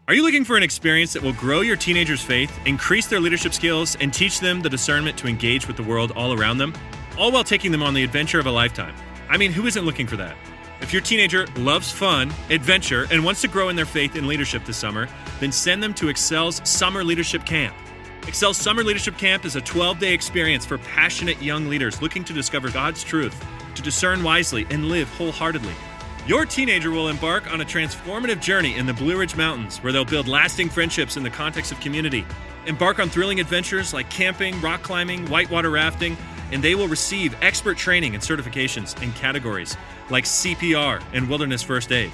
Are you looking for an experience that will grow your teenagers' faith, increase their leadership skills, and teach them the discernment to engage with the world all around them, all while taking them on the adventure of a lifetime? I mean, who isn't looking for that? If your teenager loves fun, adventure, and wants to grow in their faith and leadership this summer, then send them to Excel's Summer Leadership Camp. Excel's Summer Leadership Camp is a 12-day experience for passionate young leaders looking to discover God's truth, to discern wisely, and live wholeheartedly. Your teenager will embark on a transformative journey in the Blue Ridge Mountains, where they'll build lasting friendships in the context of community, embark on thrilling adventures like camping, rock climbing, whitewater rafting, and they will receive expert training and certifications in categories like CPR and wilderness first aid.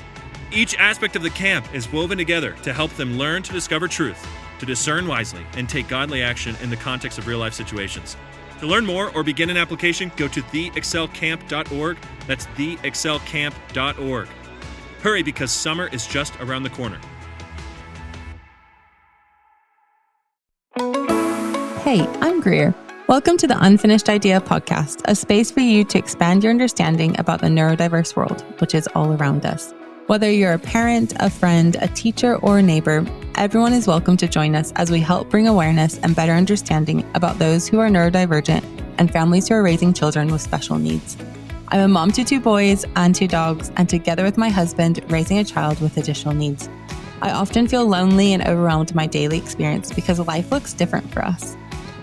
Each aspect of the camp is woven together to help them learn to discover truth, to discern wisely, and take godly action in the context of real-life situations. To learn more or begin an application, go to theexcelcamp.org. That's theexcelcamp.org. Hurry, because summer is just around the corner. Hey, I'm Greer. Welcome to the Unfinished Idea podcast, a space for you to expand your understanding about the neurodiverse world, which is all around us. Whether you're a parent, a friend, a teacher, or a neighbor, everyone is welcome to join us as we help bring awareness and better understanding about those who are neurodivergent and families who are raising children with special needs. I'm a mom to 2 boys and 2 dogs, and together with my husband, raising a child with additional needs. I often feel lonely and overwhelmed in my daily experience because life looks different for us.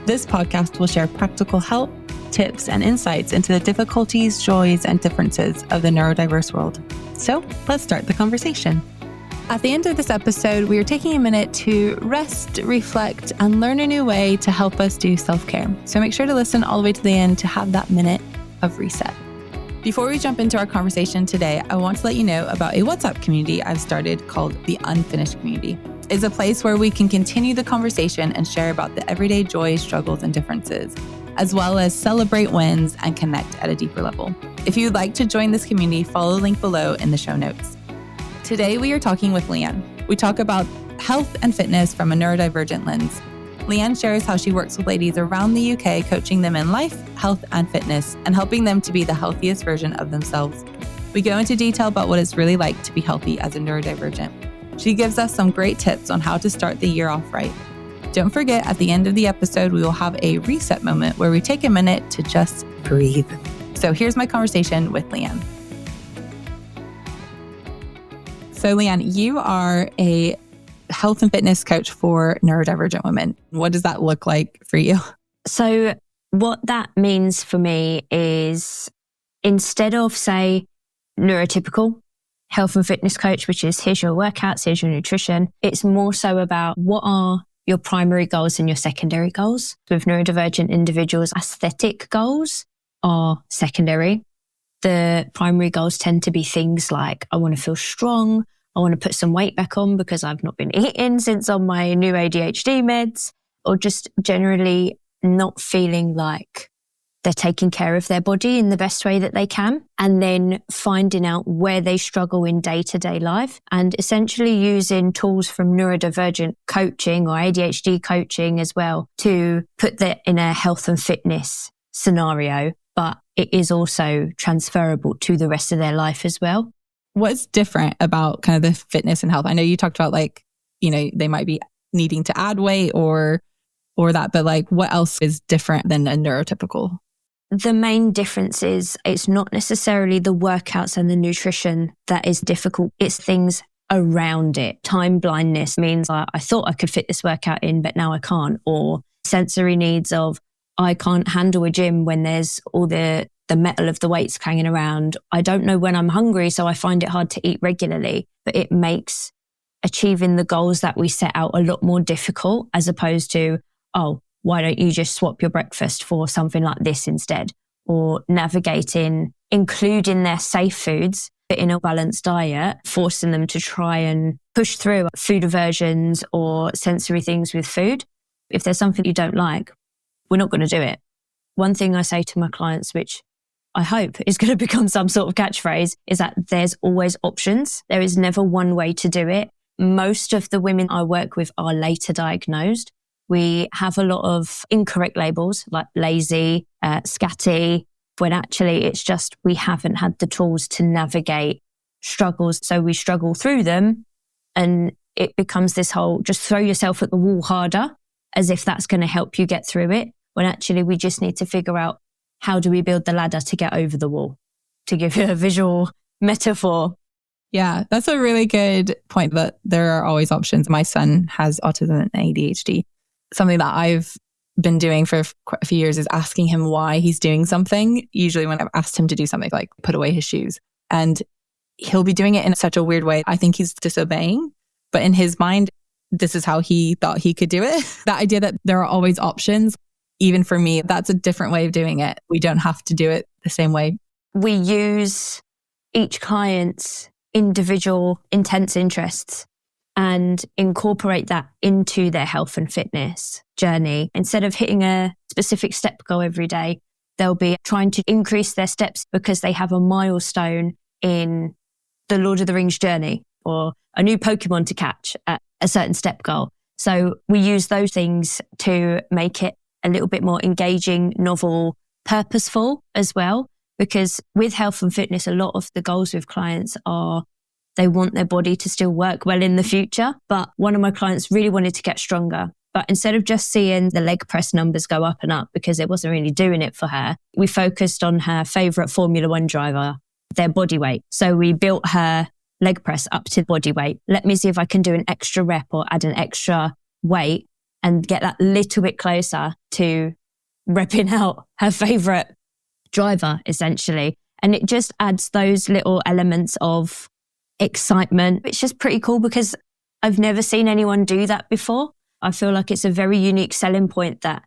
This podcast will share practical help, tips, and insights into the difficulties, joys, and differences of the neurodiverse world. So let's start the conversation. At the end of this episode, we are taking a minute to rest, reflect, and learn a new way to help us do self-care. So make sure to listen all the way to the end to have that minute of reset. Before we jump into our conversation today, I want to let you know about a WhatsApp community I've started called the Unfinished Community. It's a place where we can continue the conversation and share about the everyday joys, struggles, and differences, as well as celebrate wins and connect at a deeper level. If you'd like to join this community, follow the link below in the show notes. Today, we are talking with Leighanne. We talk about health and fitness from a neurodivergent lens. Leighanne shares how she works with ladies around the UK, coaching them in life, health, and fitness, and helping them to be the healthiest version of themselves. We go into detail about what it's really like to be healthy as a neurodivergent. She gives us some great tips on how to start the year off right. Don't forget, at the end of the episode, we will have a reset moment where we take a minute to just breathe. So here's my conversation with Leighanne. So Leighanne, you are a health and fitness coach for neurodivergent women. What does that look like for you? So what that means for me is, instead of, say, neurotypical health and fitness coach, which is here's your workouts, here's your nutrition, it's more so about what are your primary goals and your secondary goals. With neurodivergent individuals, aesthetic goals are secondary. The primary goals tend to be things like, I want to feel strong, I want to put some weight back on because I've not been eating since on my new ADHD meds, or just generally not feeling like they're taking care of their body in the best way that they can, and then finding out where they struggle in day-to-day life and essentially using tools from neurodivergent coaching or ADHD coaching as well to put that in a health and fitness scenario, but it is also transferable to the rest of their life as well. What's different about kind of the fitness and health? I know you talked about they might be needing to add weight or that, but what else is different than a neurotypical? The main difference is it's not necessarily the workouts and the nutrition that is difficult. It's things around it. Time blindness means I thought I could fit this workout in, but now I can't. Or sensory needs of, I can't handle a gym when there's all the metal of the weights hanging around. I don't know when I'm hungry, so I find it hard to eat regularly. But it makes achieving the goals that we set out a lot more difficult, as opposed to, why don't you just swap your breakfast for something like this instead? Or navigating, including their safe foods, but in a balanced diet, forcing them to try and push through food aversions or sensory things with food. If there's something you don't like, we're not going to do it. One thing I say to my clients, which I hope is going to become some sort of catchphrase, is that there's always options. There is never one way to do it. Most of the women I work with are later diagnosed. We have a lot of incorrect labels like lazy, scatty, when actually it's just we haven't had the tools to navigate struggles. So we struggle through them and it becomes this whole just throw yourself at the wall harder, as if that's going to help you get through it, when actually we just need to figure out how do we build the ladder to get over the wall, to give you a visual metaphor. Yeah, that's a really good point, that there are always options. My son has autism and ADHD. Something that I've been doing for quite a few years is asking him why he's doing something. Usually when I've asked him to do something like put away his shoes, and he'll be doing it in such a weird way. I think he's disobeying, but in his mind, this is how he thought he could do it. That idea that there are always options, even for me, that's a different way of doing it. We don't have to do it the same way. We use each client's individual intense interests and incorporate that into their health and fitness journey. Instead of hitting a specific step goal every day, they'll be trying to increase their steps because they have a milestone in the Lord of the Rings journey or a new Pokemon to catch at a certain step goal. So we use those things to make it a little bit more engaging, novel, purposeful as well. Because with health and fitness, a lot of the goals with clients are they want their body to still work well in the future. But one of my clients really wanted to get stronger. But instead of just seeing the leg press numbers go up and up because it wasn't really doing it for her, we focused on her favorite Formula One driver, their body weight. So we built her leg press up to body weight. Let me see if I can do an extra rep or add an extra weight and get that little bit closer to repping out her favorite driver, essentially. And it just adds those little elements of excitement. It's just pretty cool because I've never seen anyone do that before. I feel like it's a very unique selling point that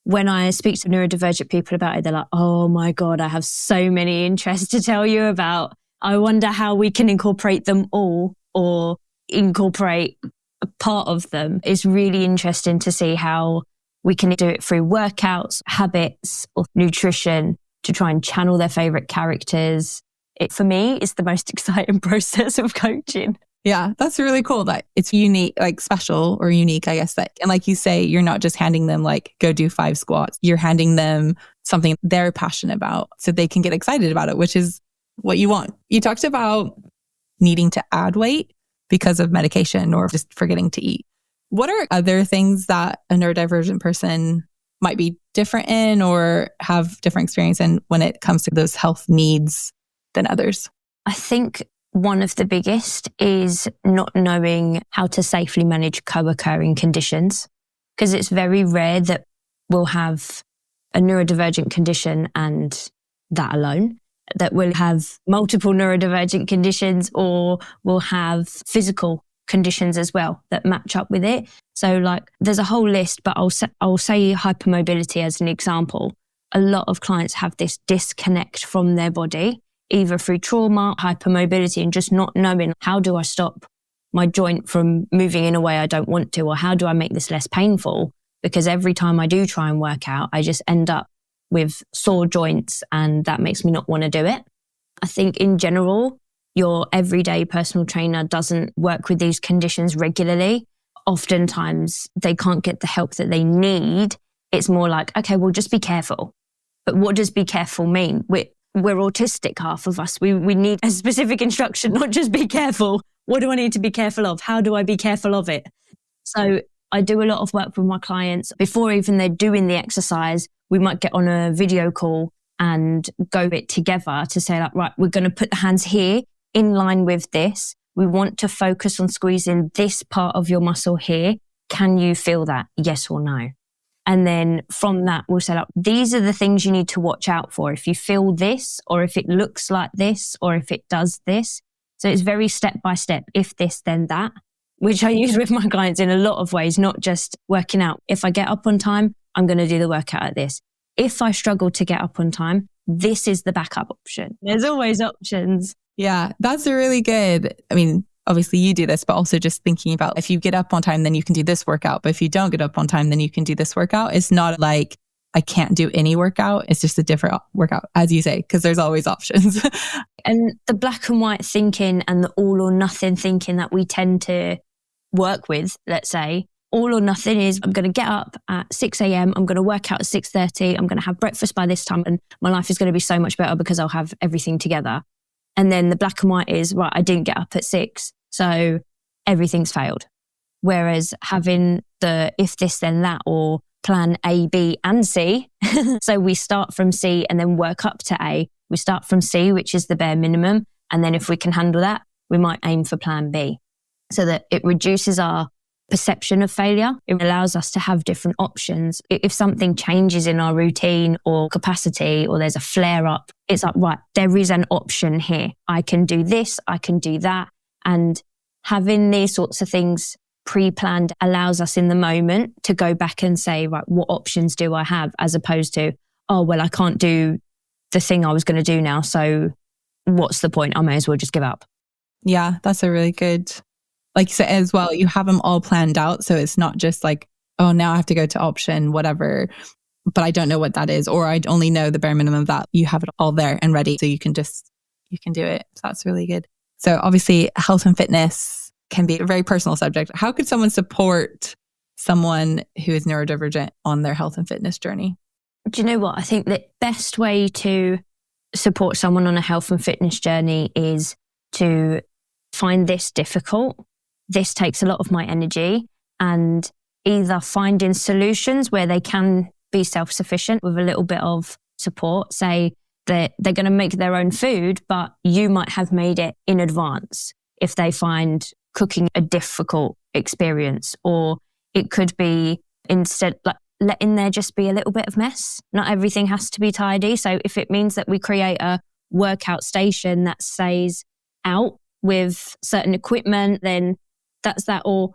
when I speak to neurodivergent people about it, they're like, oh my God, I have so many interests to tell you about. I wonder how we can incorporate them all or incorporate a part of them. It's really interesting to see how we can do it through workouts, habits, or nutrition to try and channel their favorite characters. It, for me, is the most exciting process of coaching. Yeah, that's really cool that it's unique, like special or unique, I guess. That, and like you say, you're not just handing them like, go do 5 squats. You're handing them something they're passionate about so they can get excited about it, which is what you want. You talked about needing to add weight because of medication or just forgetting to eat. What are other things that a neurodivergent person might be different in or have different experience in when it comes to those health needs than others? I think one of the biggest is not knowing how to safely manage co-occurring conditions, because it's very rare that we'll have a neurodivergent condition and that alone, that we'll have multiple neurodivergent conditions or we'll have physical conditions as well that match up with it. So like there's a whole list, but I'll say hypermobility as an example. A lot of clients have this disconnect from their body, either through trauma, hypermobility, and just not knowing how do I stop my joint from moving in a way I don't want to, or how do I make this less painful? Because every time I do try and work out, I just end up with sore joints and that makes me not want to do it. I think in general, your everyday personal trainer doesn't work with these conditions regularly. Oftentimes they can't get the help that they need. It's more like, okay, well, just be careful. But what does be careful mean? We're autistic, half of us. We need a specific instruction, not just be careful. What do I need to be careful of? How do I be careful of it? So I do a lot of work with my clients. Before even they're doing the exercise, we might get on a video call and go it together to say like, right, we're going to put the hands here in line with this. We want to focus on squeezing this part of your muscle here. Can you feel that? Yes or no? And then from that, we'll say, like, these are the things you need to watch out for. If you feel this, or if it looks like this, or if it does this. So it's very step by step. If this, then that, which I use with my clients in a lot of ways, not just working out. If I get up on time, I'm going to do the workout at this. If I struggle to get up on time, this is the backup option. There's always options. Yeah, that's really good. I mean, obviously you do this, but also just thinking about if you get up on time, then you can do this workout. But if you don't get up on time, then you can do this workout. It's not like I can't do any workout. It's just a different workout, as you say, because there's always options. And the black and white thinking and the all or nothing thinking that we tend to work with, let's say, all or nothing is I'm going to get up at 6 a.m. I'm going to work out at 6:30. I'm going to have breakfast by this time and my life is going to be so much better because I'll have everything together. And then the black and white is, right, I didn't get up at 6. So everything's failed. Whereas having the if this then that, or plan A, B and C. So we start from C and then work up to A. We start from C, which is the bare minimum. And then if we can handle that, we might aim for plan B, so that it reduces our perception of failure. It allows us to have different options. If something changes in our routine or capacity, or there's a flare up, it's like, right, there is an option here. I can do this, I can do that. And having these sorts of things pre-planned allows us in the moment to go back and say, right, what options do I have? As opposed to, oh, well, I can't do the thing I was going to do now. So what's the point? I may as well just give up. Yeah, that's a really good, like you said as well, you have them all planned out. So it's not just like, oh, now I have to go to option, whatever, but I don't know what that is. Or I only know the bare minimum of that. You have it all there and ready. So you can do it. So that's really good. So obviously health and fitness can be a very personal subject. How could someone support someone who is neurodivergent on their health and fitness journey? Do you know what? I think the best way to support someone on a health and fitness journey is to find this difficult. This takes a lot of my energy, and either finding solutions where they can be self-sufficient with a little bit of support. Say that they're going to make their own food, but you might have made it in advance if they find cooking a difficult experience. Or it could be instead like letting there just be a little bit of mess. Not everything has to be tidy. So if it means that we create a workout station that stays out with certain equipment, then that's that. Or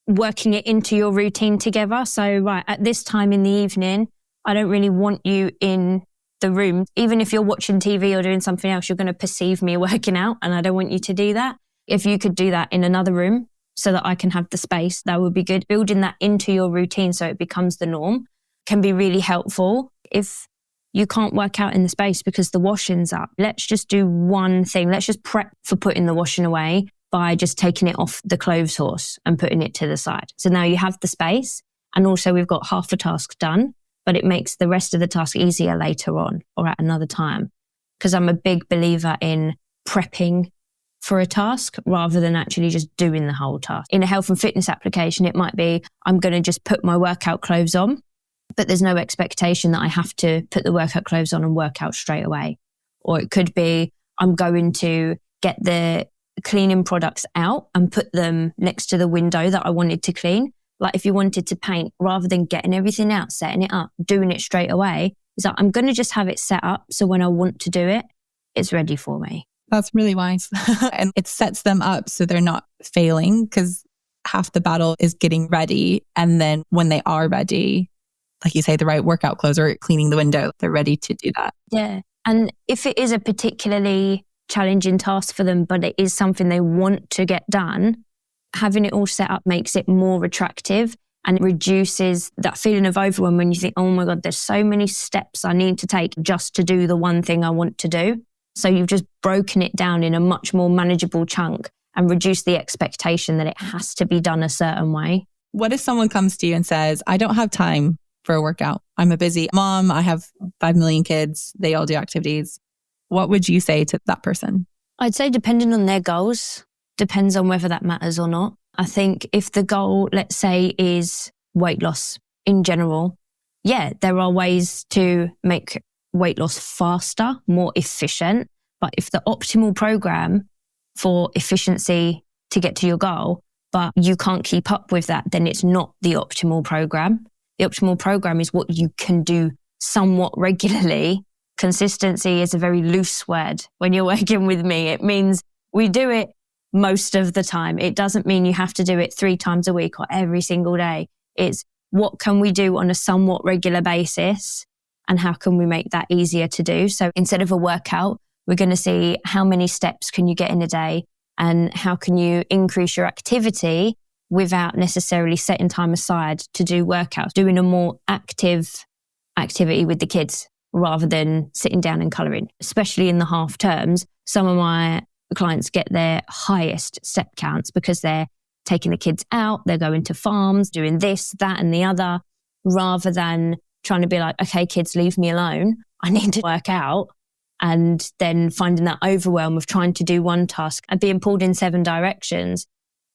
working it into your routine together. So right, at this time in the evening, I don't really want you in the room. Even if you're watching TV or doing something else, you're going to perceive me working out, and I don't want you to do that. If you could do that in another room so that I can have the space, that would be good. Building that into your routine so it becomes the norm can be really helpful. If you can't work out in the space because the washing's up, let's just do one thing. Let's just prep for putting the washing away by just taking it off the clothes horse and putting it to the side. So now you have the space, and also we've got half the task done, but it makes the rest of the task easier later on or at another time. Because I'm a big believer in prepping for a task rather than actually just doing the whole task. In a health and fitness application, it might be, I'm going to just put my workout clothes on, but there's no expectation that I have to put the workout clothes on and work out straight away. Or it could be, I'm going to get the cleaning products out and put them next to the window that I wanted to clean. Like if you wanted to paint, rather than getting everything out, setting it up, doing it straight away, it's like, I'm going to just have it set up so when I want to do it, it's ready for me. That's really wise. And it sets them up so they're not failing, because half the battle is getting ready. And then when they are ready, like you say, the right workout clothes or cleaning the window, they're ready to do that. Yeah. And if it is a particularly challenging task for them, but it is something they want to get done, having it all set up makes it more attractive and reduces that feeling of overwhelm when you think, oh my God, there's so many steps I need to take just to do the one thing I want to do. So you've just broken it down in a much more manageable chunk and reduced the expectation that it has to be done a certain way. What if someone comes to you and says, I don't have time for a workout. I'm a busy mom. I have 5 million kids. They all do activities. What would you say to that person? I'd say depending on their goals, depends on whether that matters or not. I think if the goal, let's say, is weight loss in general, yeah, there are ways to make weight loss faster, more efficient. But if the optimal program for efficiency to get to your goal, but you can't keep up with that, then it's not the optimal program. The optimal program is what you can do somewhat regularly. Consistency is a very loose word when you're working with me. It means we do it most of the time. It doesn't mean you have to do it 3 times a week or every single day. It's what can we do on a somewhat regular basis, and how can we make that easier to do? So instead of a workout, we're going to see how many steps can you get in a day, and how can you increase your activity without necessarily setting time aside to do workouts, doing a more active activity with the kids rather than sitting down and colouring. Especially in the half terms, some of my clients get their highest step counts because they're taking the kids out, they're going to farms, doing this, that and the other, rather than trying to be like, okay, kids, leave me alone. I need to work out. And then finding that overwhelm of trying to do one task and being pulled in 7 directions.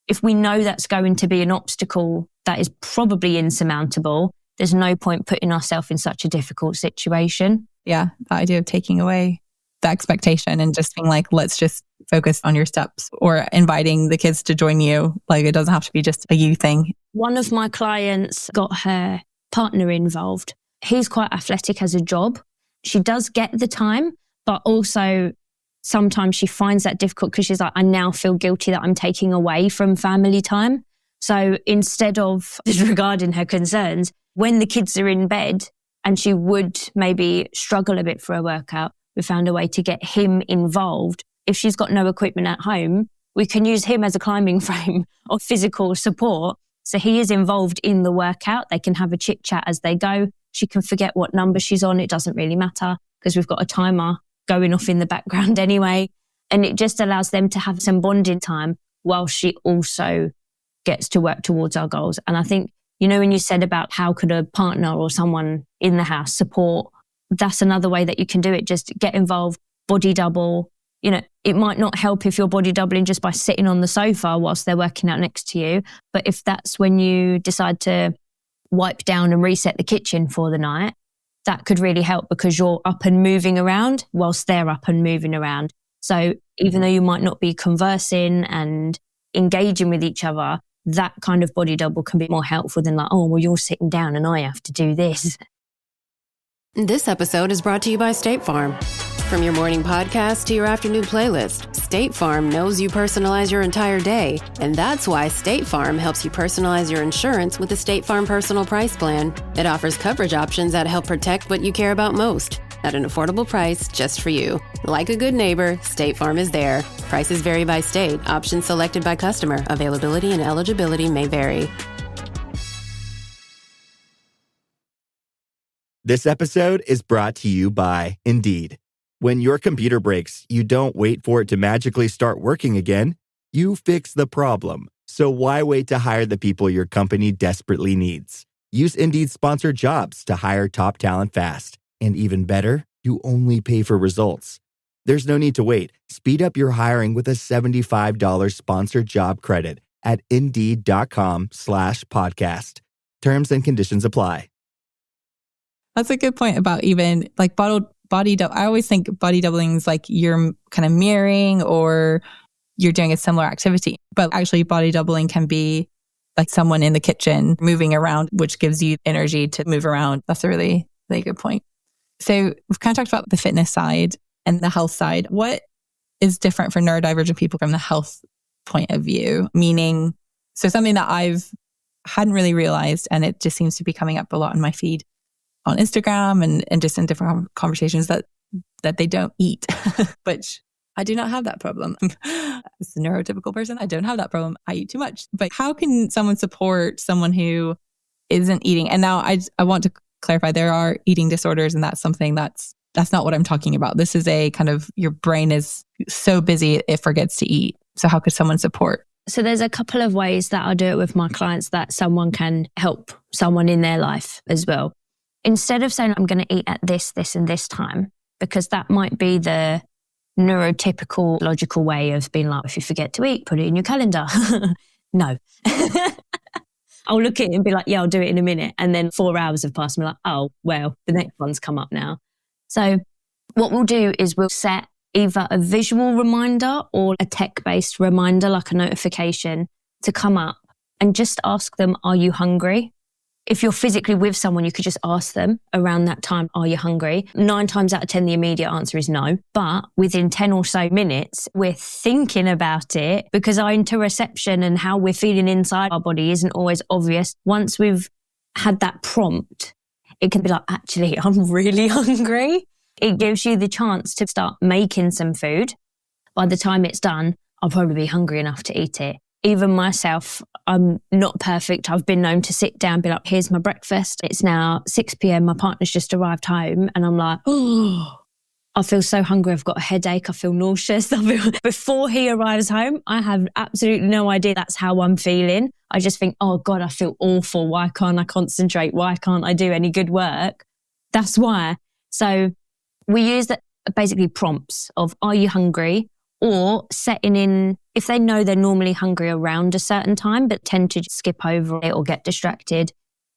if we know that's going to be an obstacle that is probably insurmountable, there's no point putting ourselves in such a difficult situation. Yeah, the idea of taking away the expectation and just being like, let's just focus on your steps, or inviting the kids to join you. Like, it doesn't have to be just a you thing. One of my clients got her partner involved. He's quite athletic as a job. She does get the time, but also sometimes she finds that difficult because she's like, I now feel guilty that I'm taking away from family time. So instead of disregarding her concerns, when the kids are in bed and she would maybe struggle a bit for a workout, we found a way to get him involved. If she's got no equipment at home, we can use him as a climbing frame or physical support. So he is involved in the workout. They can have a chit chat as they go. She can forget what number she's on. It doesn't really matter because we've got a timer going off in the background anyway. And it just allows them to have some bonding time while she also gets to work towards our goals. And I think, you know, when you said about how could a partner or someone in the house support, that's another way that you can do it. Just get involved, body double. You know, it might not help if you're body doubling just by sitting on the sofa whilst they're working out next to you. But if that's when you decide to wipe down and reset the kitchen for the night, that could really help because you're up and moving around whilst they're up and moving around. So even though you might not be conversing and engaging with each other, that kind of body double can be more helpful than like, oh, well, you're sitting down and I have to do this. This episode is brought to you by State Farm. From your morning podcast to your afternoon playlist, State Farm knows you personalize your entire day. And that's why State Farm helps you personalize your insurance with the State Farm Personal Price Plan. It offers coverage options that help protect what you care about most at an affordable price just for you. Like a good neighbor, State Farm is there. Prices vary by state. Options selected by customer. Availability and eligibility may vary. This episode is brought to you by Indeed. When your computer breaks, you don't wait for it to magically start working again. You fix the problem. So why wait to hire the people your company desperately needs? Use Indeed's sponsored jobs to hire top talent fast. And even better, you only pay for results. There's no need to wait. Speed up your hiring with a $75 sponsored job credit at Indeed.com/podcast. Terms and conditions apply. That's a good point about even like body double. I always think body doubling is like you're kind of mirroring or you're doing a similar activity. But actually body doubling can be like someone in the kitchen moving around, which gives you energy to move around. That's a really, really good point. So we've kind of talked about the fitness side and the health side. What is different for neurodivergent people from the health point of view? Meaning, so something that hadn't really realized, and it just seems to be coming up a lot in my feed on Instagram and just in different conversations that they don't eat, which I do not have that problem. As a neurotypical person, I don't have that problem. I eat too much. But how can someone support someone who isn't eating? And now I want to clarify, there are eating disorders, and that's something that's not what I'm talking about. This is a kind of, your brain is so busy it forgets to eat. So how could someone support? So there's a couple of ways that I do it with my clients that someone can help someone in their life as well. Instead of saying, I'm going to eat at this, and this time, because that might be the neurotypical, logical way of being like, if you forget to eat, put it in your calendar. No. I'll look at it and be like, yeah, I'll do it in a minute. And then 4 hours have passed and I'm like, oh, well, the next one's come up now. So what we'll do is we'll set either a visual reminder or a tech-based reminder, like a notification, to come up and just ask them, are you hungry? If you're physically with someone, you could just ask them around that time, are you hungry? 9 times out of 10, the immediate answer is no. But within 10 or so minutes, we're thinking about it because our interoception and how we're feeling inside our body isn't always obvious. Once we've had that prompt, it can be like, actually, I'm really hungry. It gives you the chance to start making some food. By the time it's done, I'll probably be hungry enough to eat it. Even myself, I'm not perfect. I've been known to sit down and be like, here's my breakfast. It's now 6 p.m. My partner's just arrived home. And I'm like, oh, I feel so hungry. I've got a headache. I feel nauseous. Before he arrives home, I have absolutely no idea that's how I'm feeling. I just think, oh God, I feel awful. Why can't I concentrate? Why can't I do any good work? That's why. So we use basically prompts of, are you hungry? or setting in, if they know they're normally hungry around a certain time, but tend to skip over it or get distracted,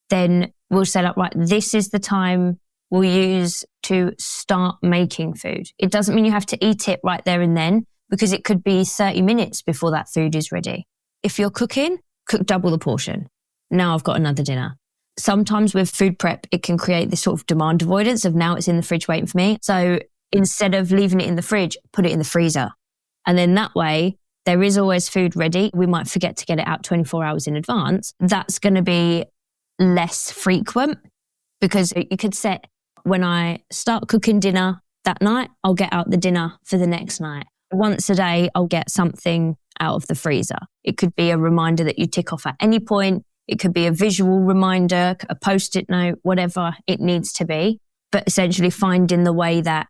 then we'll set up, right, this is the time we'll use to start making food. It doesn't mean you have to eat it right there and then, because it could be 30 minutes before that food is ready. If you're cooking, cook double the portion. Now I've got another dinner. Sometimes with food prep, it can create this sort of demand avoidance of now it's in the fridge waiting for me. So instead of leaving it in the fridge, put it in the freezer. And then that way, there is always food ready. We might forget to get it out 24 hours in advance. That's going to be less frequent, because you could set, when I start cooking dinner that night, I'll get out the dinner for the next night. Once a day, I'll get something out of the freezer. It could be a reminder that you tick off at any point. It could be a visual reminder, a post-it note, whatever it needs to be. But essentially finding the way that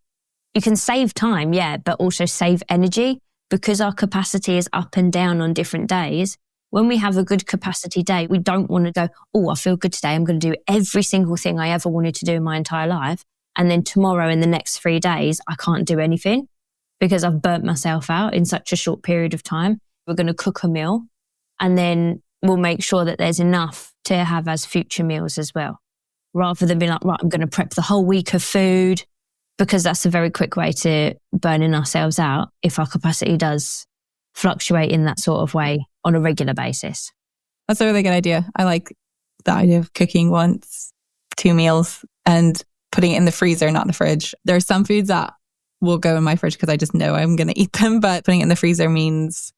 you can save time, yeah, but also save energy, because our capacity is up and down on different days. When we have a good capacity day, we don't want to go, oh, I feel good today, I'm going to do every single thing I ever wanted to do in my entire life. And then tomorrow, in the next 3 days, I can't do anything because I've burnt myself out in such a short period of time. We're going to cook a meal, and then we'll make sure that there's enough to have as future meals as well, rather than being like, right, I'm going to prep the whole week of food, because that's a very quick way to burning ourselves out if our capacity does fluctuate in that sort of way on a regular basis. That's a really good idea. I like the idea of cooking once, 2 meals, and putting it in the freezer, not the fridge. There are some foods that will go in my fridge because I just know I'm going to eat them, but putting it in the freezer means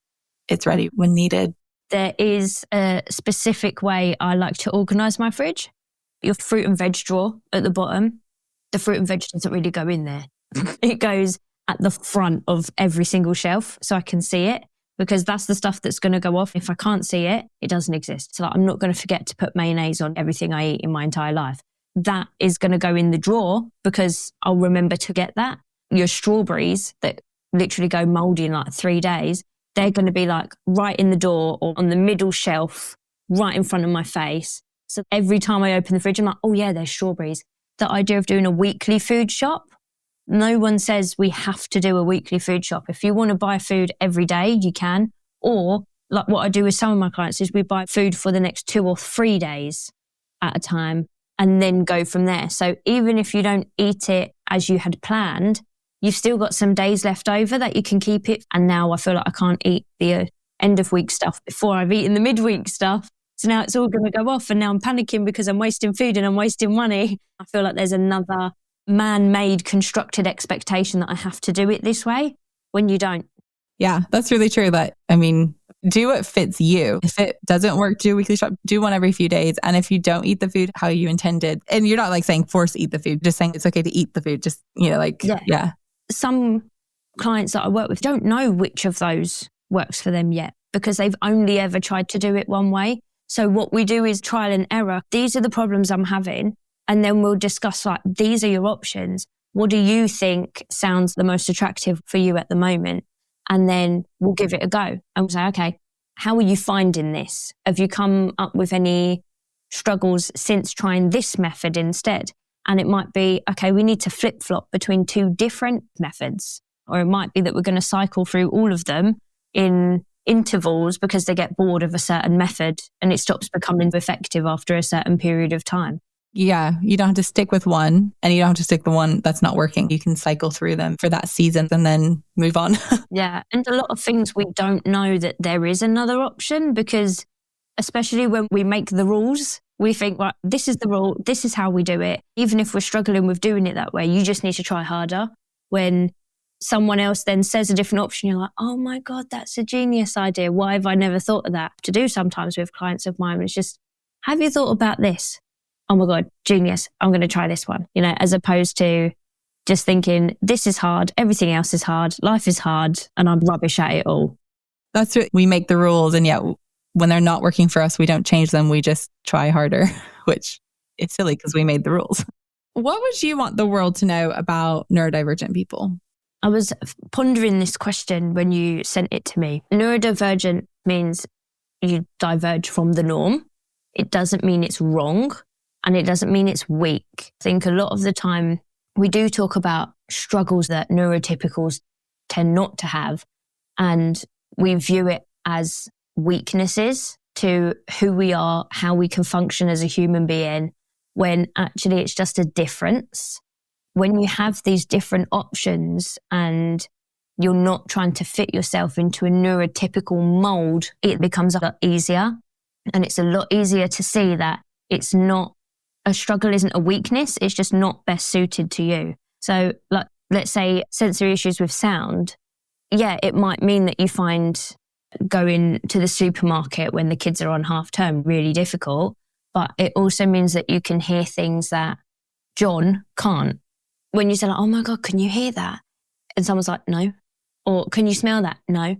it's ready when needed. There is a specific way I like to organise my fridge. Your fruit and veg drawer at the bottom, the fruit and veg doesn't really go in there. It goes at the front of every single shelf so I can see it, because that's the stuff that's going to go off. If I can't see it, it doesn't exist. So I'm not going to forget to put mayonnaise on everything I eat in my entire life. That is going to go in the drawer because I'll remember to get that. Your strawberries that literally go mouldy in like 3 days, they're going to be like right in the door or on the middle shelf, right in front of my face. So every time I open the fridge, I'm like, oh yeah, there's strawberries. The idea of doing a weekly food shop, no one says we have to do a weekly food shop. If you want to buy food every day, you can. Or like what I do with some of my clients is we buy food for the next 2 or 3 days at a time and then go from there. So even if you don't eat it as you had planned, you've still got some days left over that you can keep it. And now I feel like I can't eat the end of week stuff before I've eaten the midweek stuff. So now it's all going to go off, and now I'm panicking because I'm wasting food and I'm wasting money. I feel like there's another man-made constructed expectation that I have to do it this way when you don't. Yeah, that's really true. That, I mean, do what fits you. If it doesn't work, do a weekly shop, do one every few days. And if you don't eat the food how you intended, and you're not like saying force eat the food, just saying it's okay to eat the food, just, you know, like, yeah. Some clients that I work with don't know which of those works for them yet because they've only ever tried to do it one way. So what we do is trial and error. These are the problems I'm having. And then we'll discuss, like, these are your options. What do you think sounds the most attractive for you at the moment? And then we'll give it a go. And we'll say, okay, how are you finding this? Have you come up with any struggles since trying this method instead? And it might be, okay, we need to flip-flop between 2 different methods. Or it might be that we're going to cycle through all of them in intervals because they get bored of a certain method and it stops becoming effective after a certain period of time. Yeah, you don't have to stick with one, and you don't have to stick the one that's not working. You can cycle through them for that season and then move on. Yeah, and a lot of things we don't know that there is another option, because especially when we make the rules, we think, right, this is the rule, this is how we do it. Even if we're struggling with doing it that way, you just need to try harder. When someone else then says a different option, you're like, oh my God, that's a genius idea. Why have I never thought of that? To do sometimes with clients of mine, it's just, have you thought about this? Oh my God, genius, I'm going to try this one, you know, as opposed to just thinking, this is hard, everything else is hard, life is hard, and I'm rubbish at it all. That's what we make the rules. And yet when they're not working for us, we don't change them. We just try harder, which it's silly because we made the rules. What would you want the world to know about neurodivergent people? I was pondering this question when you sent it to me. Neurodivergent means you diverge from the norm. It doesn't mean it's wrong. And it doesn't mean it's weak. I think a lot of the time we do talk about struggles that neurotypicals tend not to have, and we view it as weaknesses to who we are, how we can function as a human being, when actually it's just a difference. When you have these different options and you're not trying to fit yourself into a neurotypical mold, it becomes a lot easier. And it's a lot easier to see that it's not, a struggle isn't a weakness, it's just not best suited to you. So like, let's say sensory issues with sound. Yeah, it might mean that you find going to the supermarket when the kids are on half term really difficult, but it also means that you can hear things that John can't. When you say like, oh my God, can you hear that? And someone's like, no. Or can you smell that? No.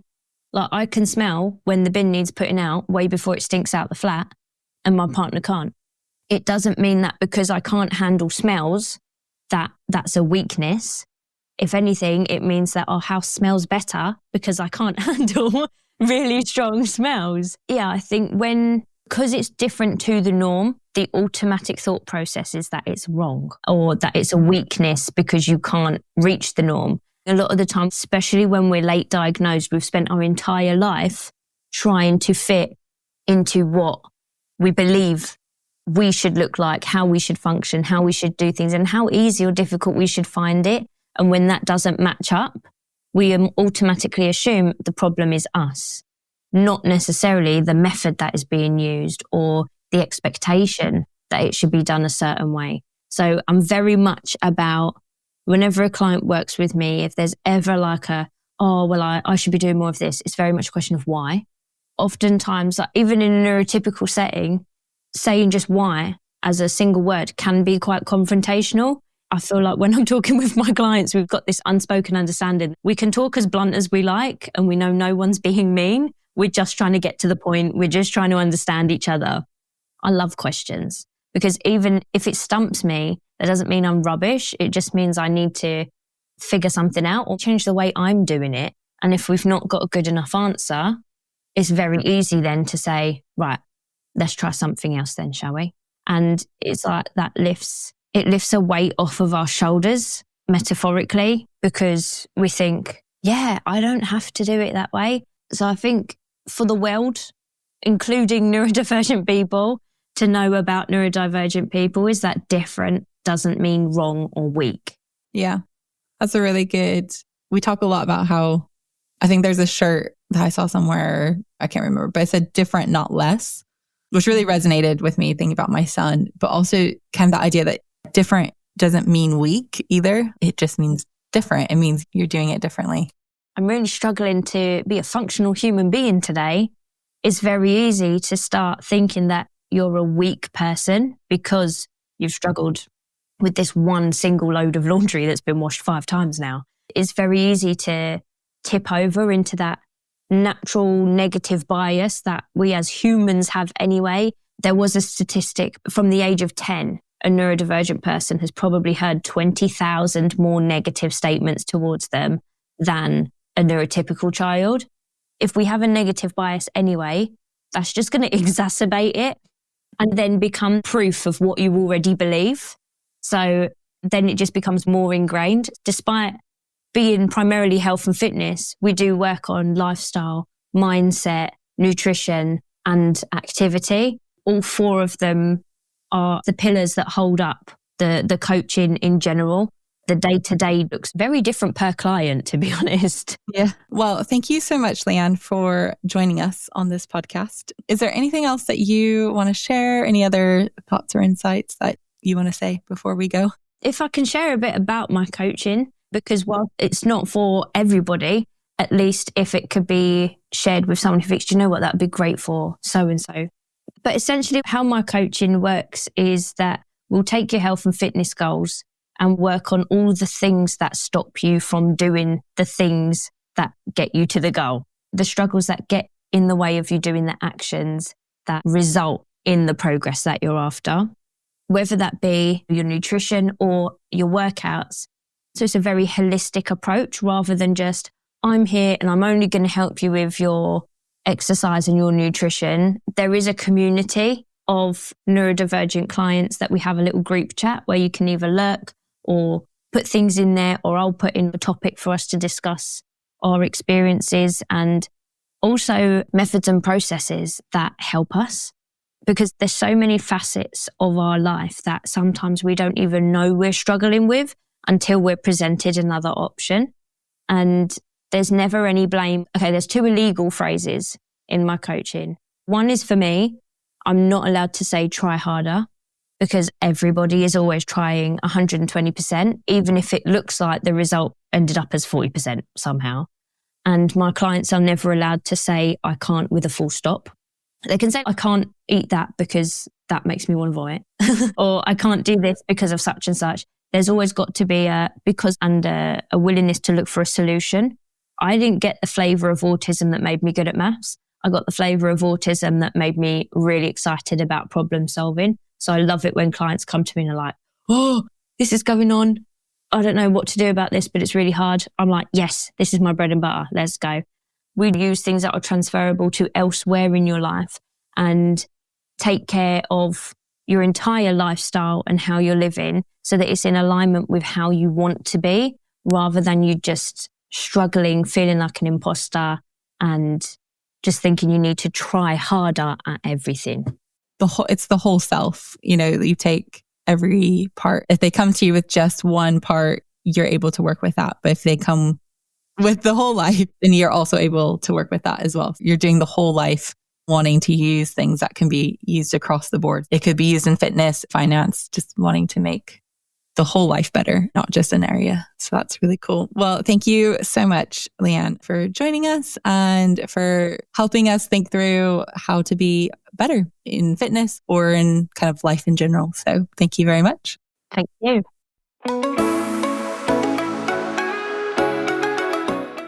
Like I can smell when the bin needs putting out way before it stinks out the flat, and my partner can't. It doesn't mean that because I can't handle smells that that's a weakness. If anything, it means that our house smells better because I can't handle really strong smells. Yeah, I think because it's different to the norm, the automatic thought process is that it's wrong or that it's a weakness because you can't reach the norm. A lot of the time, especially when we're late diagnosed, we've spent our entire life trying to fit into what we believe we should look like, how we should function, how we should do things, and how easy or difficult we should find it. And when that doesn't match up, we automatically assume the problem is us, not necessarily the method that is being used or the expectation that it should be done a certain way. So I'm very much about, whenever a client works with me, if there's ever like I should be doing more of this, it's very much a question of why. Oftentimes, like even in a neurotypical setting, saying just why as a single word can be quite confrontational. I feel like when I'm talking with my clients, we've got this unspoken understanding. We can talk as blunt as we like, and we know no one's being mean. We're just trying to get to the point. We're just trying to understand each other. I love questions because even if it stumps me, that doesn't mean I'm rubbish. It just means I need to figure something out or change the way I'm doing it. And if we've not got a good enough answer, it's very easy then to say, right, let's try something else then, shall we? And it's like that lifts a weight off of our shoulders, metaphorically, because we think, yeah, I don't have to do it that way. So I think for the world, including neurodivergent people, to know about neurodivergent people is that different doesn't mean wrong or weak. Yeah, that's a really good, we talk a lot about how, I think there's a shirt that I saw somewhere, I can't remember, but it said different, not less, which really resonated with me thinking about my son, but also kind of the idea that different doesn't mean weak either. It just means different. It means you're doing it differently. I'm really struggling to be a functional human being today. It's very easy to start thinking that you're a weak person because you've struggled with this one single load of laundry that's been washed 5 times now. It's very easy to tip over into that natural negative bias that we as humans have anyway. There was a statistic from the age of 10, a neurodivergent person has probably heard 20,000 more negative statements towards them than a neurotypical child. If we have a negative bias anyway, that's just going to exacerbate it and then become proof of what you already believe. So then it just becomes more ingrained. Despite being primarily health and fitness, we do work on lifestyle, mindset, nutrition, and activity. All 4 of them are the pillars that hold up the coaching in general. The day-to-day looks very different per client, to be honest. Yeah. Well, thank you so much, Leighanne, for joining us on this podcast. Is there anything else that you want to share? Any other thoughts or insights that you want to say before we go? If I can share a bit about my coaching, because while it's not for everybody, at least if it could be shared with someone who thinks, do you know what, that would be great for so-and-so. But essentially how my coaching works is that we'll take your health and fitness goals and work on all the things that stop you from doing the things that get you to the goal. The struggles that get in the way of you doing the actions that result in the progress that you're after, whether that be your nutrition or your workouts. So it's a very holistic approach rather than just, I'm here and I'm only going to help you with your exercise and your nutrition. There is a community of neurodivergent clients that we have a little group chat where you can either lurk or put things in there, or I'll put in a topic for us to discuss our experiences, and also methods and processes that help us. Because there's so many facets of our life that sometimes we don't even know we're struggling with until we're presented another option. And there's never any blame. Okay, there's 2 illegal phrases in my coaching. One is for me, I'm not allowed to say try harder, because everybody is always trying 120%, even if it looks like the result ended up as 40% somehow. And my clients are never allowed to say I can't with a full stop. They can say, I can't eat that because that makes me want to vomit. Or I can't do this because of such and such. There's always got to be a willingness to look for a solution. I didn't get the flavour of autism that made me good at maths. I got the flavour of autism that made me really excited about problem solving. So I love it when clients come to me and are like, oh, this is going on. I don't know what to do about this, but it's really hard. I'm like, yes, this is my bread and butter. Let's go. We use things that are transferable to elsewhere in your life and take care of your entire lifestyle and how you're living so that it's in alignment with how you want to be, rather than you just struggling, feeling like an imposter and just thinking you need to try harder at everything. It's the whole self. You take every part. If they come to you with just one part, you're able to work with that. But if they come with the whole life, then you're also able to work with that as well. You're doing the whole life, wanting to use things that can be used across the board. It could be used in fitness, finance, just wanting to make the whole life better, not just an area. So that's really cool. Well, thank you so much, Leighanne, for joining us and for helping us think through how to be better in fitness or in kind of life in general. So thank you very much. Thank you.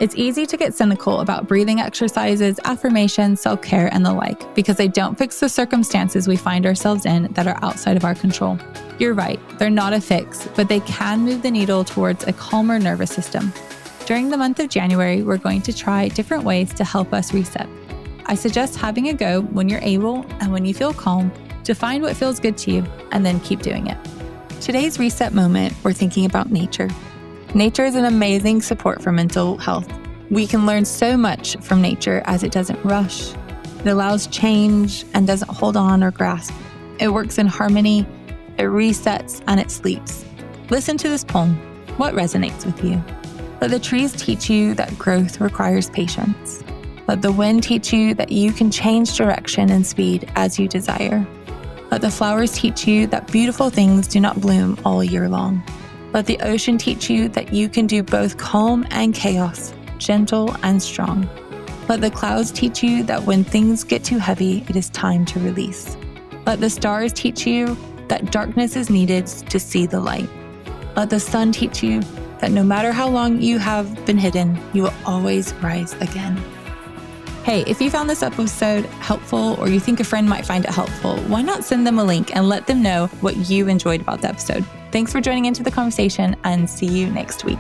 It's easy to get cynical about breathing exercises, affirmations, self-care, and the like, because they don't fix the circumstances we find ourselves in that are outside of our control. You're right, they're not a fix, but they can move the needle towards a calmer nervous system. During the month of January, we're going to try different ways to help us reset. I suggest having a go when you're able and when you feel calm to find what feels good to you and then keep doing it. Today's reset moment, we're thinking about nature. Nature is an amazing support for mental health. We can learn so much from nature as it doesn't rush. It allows change and doesn't hold on or grasp. It works in harmony, it resets, and it sleeps. Listen to this poem. What resonates with you? Let the trees teach you that growth requires patience. Let the wind teach you that you can change direction and speed as you desire. Let the flowers teach you that beautiful things do not bloom all year long. Let the ocean teach you that you can do both calm and chaos, gentle and strong. Let the clouds teach you that when things get too heavy, it is time to release. Let the stars teach you that darkness is needed to see the light. Let the sun teach you that no matter how long you have been hidden, you will always rise again. Hey, if you found this episode helpful or you think a friend might find it helpful, why not send them a link and let them know what you enjoyed about the episode? Thanks for joining into the conversation and see you next week.